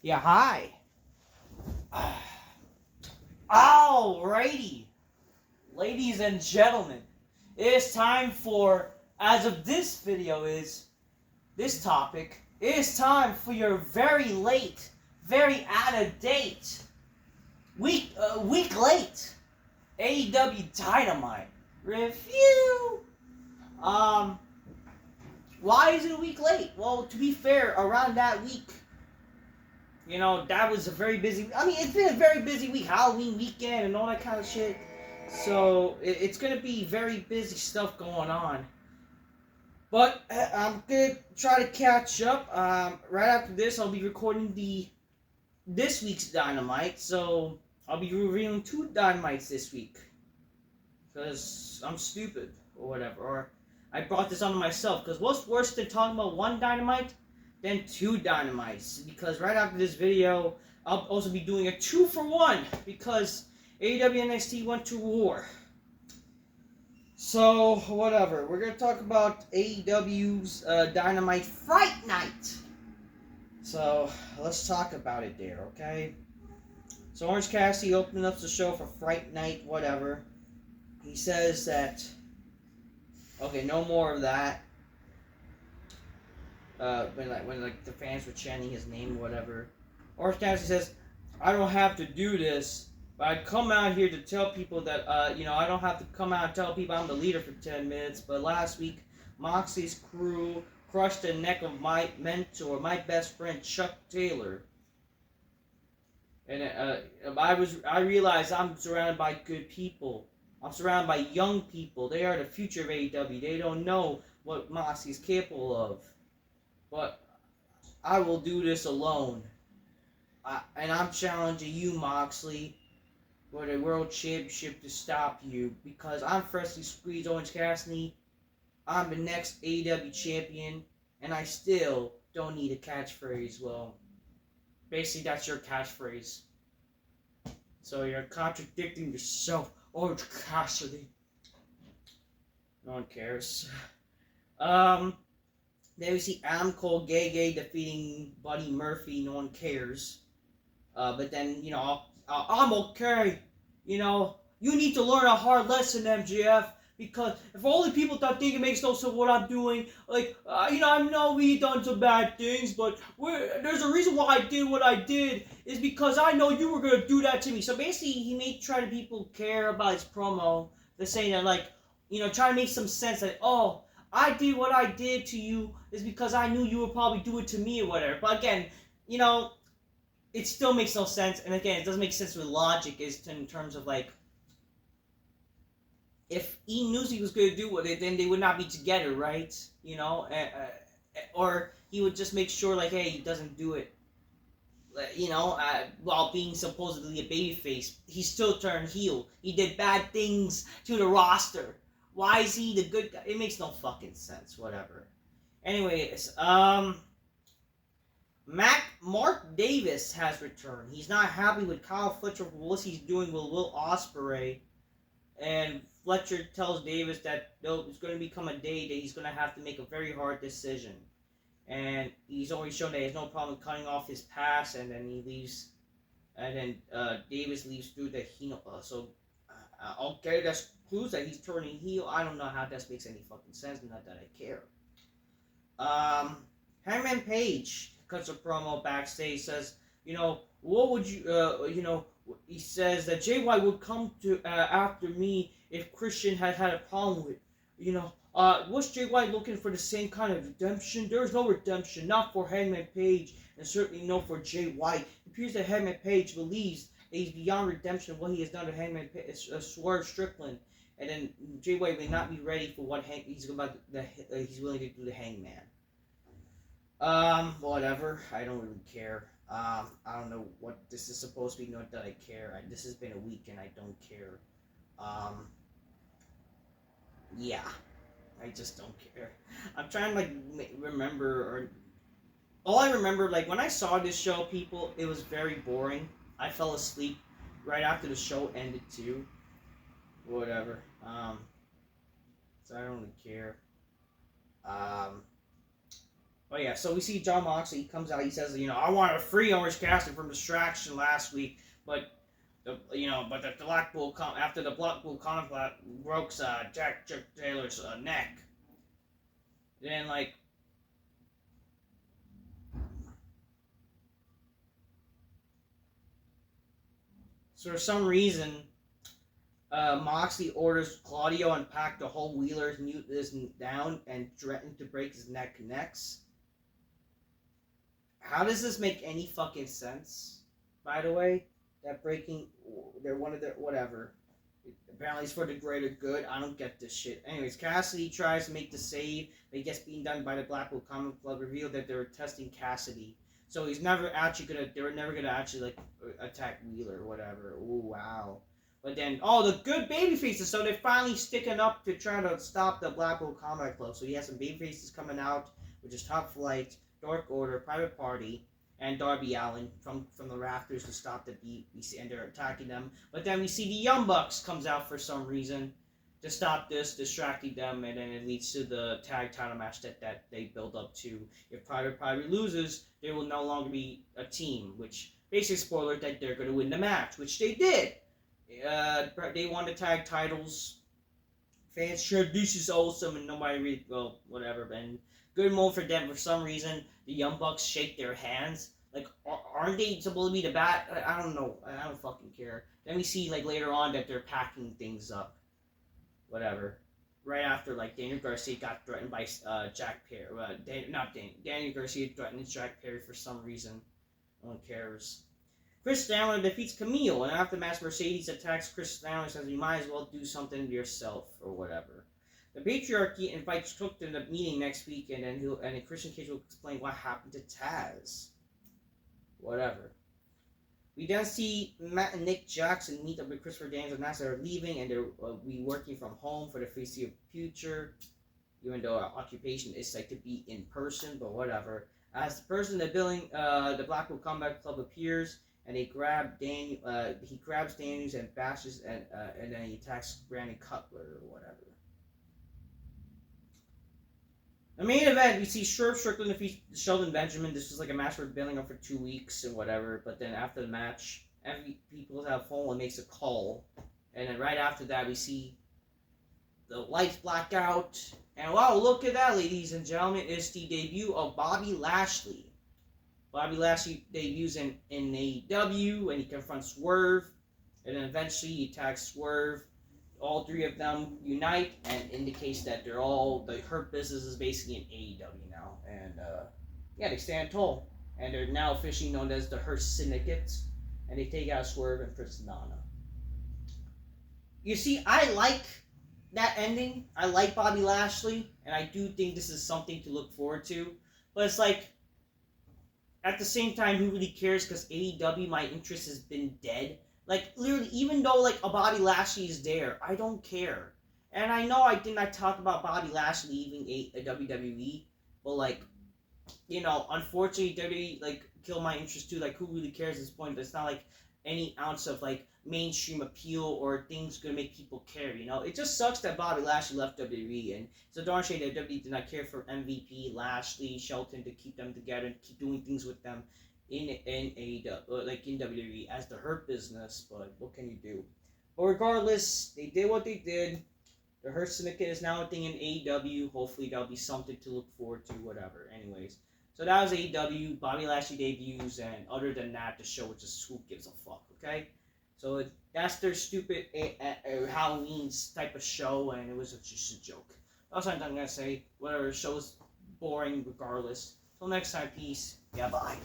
Yeah, hi. Alrighty, ladies and gentlemen, it is time for, as of this video is, this topic, it is time for your very late, very out of date, week late, AEW Dynamite review. Um, why is it a week late? Well, to be fair, around that week, that was a very busy. I mean, it's been a very busy week, Halloween weekend and all that kind of shit. So it's gonna be very busy stuff going on. But I'm gonna try to catch up. Right after this, I'll be recording this week's Dynamite. So I'll be reviewing 2 Dynamites this week because I'm stupid or whatever. Or I brought this on myself because what's worse than talking about 1 Dynamite? Then 2 Dynamites, because right after this video, I'll also be doing a 2-for-1, because AEW NXT went to war. So, whatever. We're going to talk about AEW's Dynamite Fright Night. So, let's talk about it there, okay? So, Orange Cassidy opening up the show for Fright Night, whatever. He says that, okay, no more of that. When the fans were chanting his name or whatever. Orange Cassidy says, I don't have to do this, but I come out here to tell people that, I don't have to come out and tell people I'm the leader for 10 minutes, but last week, Moxley's crew crushed the neck of my mentor, my best friend, Chuck Taylor. And I realized I'm surrounded by good people. I'm surrounded by young people. They are the future of AEW. They don't know what Moxley's capable of. But I will do this alone. And I'm challenging you, Moxley, for the World Championship to stop you. Because I'm freshly squeezed Orange Cassidy. I'm the next AEW champion. And I still don't need a catchphrase. Well, basically that's your catchphrase. So you're contradicting yourself, Orange Cassidy. No one cares. Then we see Adam Cole Gay defeating Buddy Murphy. No one cares. But then, I'm okay. You need to learn a hard lesson, MJF. Because if only people don't think it makes no sense what I'm doing. I know we done some bad things, but there's a reason why I did what I did. Is because I know you were going to do that to me. So basically, he made try to people care about his promo. They're saying that, trying to make some sense that, oh, I did what I did to you is because I knew you would probably do it to me or whatever. But again, it still makes no sense. And again, it doesn't make sense with logic in terms of if he knew he was going to do it, then they would not be together, right? Or he would just make sure hey, he doesn't do it. While being supposedly a babyface, he still turned heel. He did bad things to the roster. Why is he the good guy? It makes no fucking sense. Whatever. Anyways, Mark Davis has returned. He's not happy with Kyle Fletcher for what he's doing with Will Ospreay. And Fletcher tells Davis that there's going to become a day that he's going to have to make a very hard decision. And he's already shown that he has no problem cutting off his pass, and then he leaves. And then Davis leaves through the heel. Okay, that's clues that he's turning heel. I don't know how that makes any fucking sense. Not that I care. Hangman Page cuts a promo backstage. Says, what would you, he says that Jay White would come to after me if Christian had a problem with, was Jay White looking for the same kind of redemption? There's no redemption, not for Hangman Page, and certainly no for Jay White. It appears that Hangman Page believes that he's beyond redemption of what he has done to Hangman Swerve Strickland, and then Jay White may not be ready for what he's willing to do to Hangman. Whatever. I don't really care. I don't know what this is supposed to be. Not that I care. This has been a week and I don't care. Yeah. I just don't care. I'm trying to remember, all I remember, when I saw this show, people, it was very boring. I fell asleep right after the show ended too. Whatever. So I don't really care. Oh yeah, so we see John Moxley. He comes out. He says, I want to free Orange Cassidy from distraction last week, but but the Blackpool after the Blackpool conflict broke Jack Taylor's neck. Then so for some reason, Moxley orders Claudio and Pac to hold Wheeler's mute this down and threaten to break his neck next. How does this make any fucking sense? By the way, that breaking, they're one of their whatever. Apparently it's for the greater good. I don't get this shit. Anyways, Cassidy tries to make the save, but he gets beaten down by the Blackpool Comic Club. Revealed that they were testing Cassidy, so he's never actually gonna. They were never gonna actually attack Wheeler or whatever. Ooh, wow. But then, the good baby faces. So they're finally sticking up to try to stop the Blackpool Combat Club. So he has some baby faces coming out, which is Top Flight, Dark Order, Private Party, and Darby Allin from the rafters to stop the beat. We see, and they're attacking them. But then we see the Young Bucks comes out for some reason to stop this, distracting them, and then it leads to the tag title match that they build up to. If Private Party loses, they will no longer be a team, which basically spoiler that they're going to win the match, which they did. They won the tag titles. Fans said this is awesome, and nobody really, whatever. And good move for them. For some reason, the Young Bucks shake their hands. Like, aren't they supposed to be the bat? I don't know. I don't fucking care. Then we see later on that they're packing things up. Whatever. Right after Daniel Garcia got threatened by Jack Perry. Daniel Garcia threatened Jack Perry for some reason. No one cares. Chris Statlander defeats Camille, and after the match, Mercedes attacks Chris Statlander and says, "You might as well do something to yourself," or whatever. The Patriarchy invites Cook to the meeting next week, and then Christian Cage will explain what happened to Taz. Whatever. We then see Matt and Nick Jackson meet up with Christopher Daniels and Nasa are leaving, and they'll be working from home for the foreseeable future, even though our occupation is to be in person, but whatever. As the person in the building, the Blackpool Combat Club appears, and they grab Daniel. He grabs Daniels and bashes, and then he attacks Brandon Cutler or whatever. The main event, we see Swerve Strickland defeat Sheldon Benjamin. This was a match we're building up for 2 weeks and whatever. But then after the match, MVP pulls out a phone and makes a call. And then right after that, we see the lights black out. And wow, look at that, ladies and gentlemen. It's the debut of Bobby Lashley. Bobby Lashley debuts in AEW, and he confronts Swerve. And then eventually he attacks Swerve. All three of them unite and indicates that they're all, the Hurt Business is basically in AEW now. And they stand tall. And they're now officially known as the Hurt Syndicate. And they take out Swerve and Prince Nana. You see, I like that ending. I like Bobby Lashley. And I do think this is something to look forward to. But it's at the same time, who really cares? Because AEW, my interest has been dead. Literally, even though, a Bobby Lashley is there, I don't care. And I know I did not talk about Bobby Lashley leaving a WWE, but, unfortunately, WWE, killed my interest too. Who really cares at this point? There's not, any ounce of, mainstream appeal or things gonna make people care, It just sucks that Bobby Lashley left WWE, and it's a darn shame that WWE did not care for MVP, Lashley, Shelton to keep them together and keep doing things with them in AEW, in WWE as the Hurt Business, but what can you do? But regardless, they did what they did. The Hurt Syndicate is now a thing in AEW. Hopefully that'll be something to look forward to, whatever. Anyways, so that was AEW, Bobby Lashley debuts, and other than that, the show was just who gives a fuck, okay? So that's their stupid Halloween type of show, and it was just a joke. That's what I'm going to say. Whatever, the show's boring regardless. Till next time, peace. Yeah, bye.